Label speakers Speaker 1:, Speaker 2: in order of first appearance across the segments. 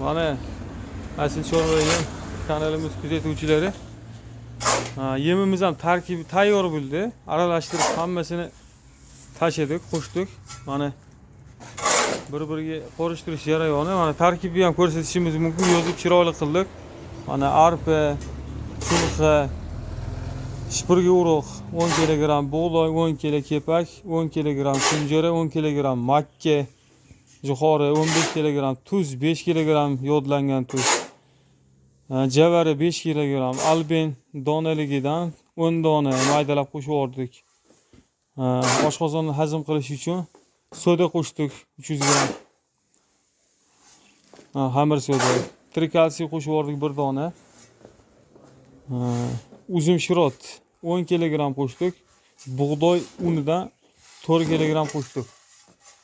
Speaker 1: Mana Asil Chorvayev kanalimiz kuzatuvchilari. Yemimiz ham tarkibi tayyor bo'ldi. Aralashtirib hammasini tashladik, qo'shdik. Mana bir-biriga qo'rishtirish jarayoni. Mana tarkibni ham ko'rsatishimiz mumkin. Yozib chiroyli qildik. Mana arpa, chulxa, shipirga urug' 10 kg, bug'doy 10 kg, kepak 10 kg, kunjara 10 kg, makka, jo'xori 15 kg, tuz 5 kg, yodlangan tuz. Javari 5 kg, alben donaligidan 10 dona maydalab qo'shib yubordik. Oshqozonni hazm qilish uchun soda qo'shdik 300 g. Xamir soda. Trikalsiy qo'shib yubordik 1 dona. Uzum shirot 10 kg qo'shdik. Bug'doy unidan 4 kg qo'shdik.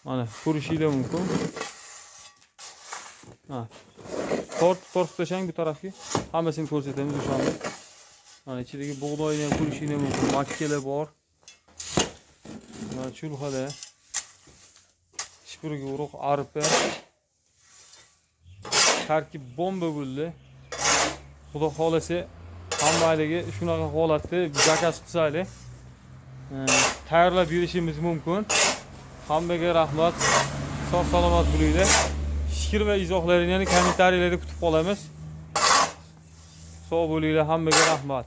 Speaker 1: Mana ko'rishingiz mumkin. Tortib tashlang bu tarafga. Hammasini ko'rsatamiz o'shanda. Mana ichidagi bug'doyni ham ko'rishingiz mumkin. Makkalar bor. Mana chulxada. Shipirga urug' arpa. Tarkib bomba bo'ldi. Xudo xolasa hammaligi shunaqa holatda zakaz qilsaylik, tayyorlab berishimiz mumkin. Hammaga rahmat. Sog' salomat bo'linglar. Fikr va izohlaringizni kommentariyalarda kutib qolamiz. Sog' bo'linglar, hammaga rahmat.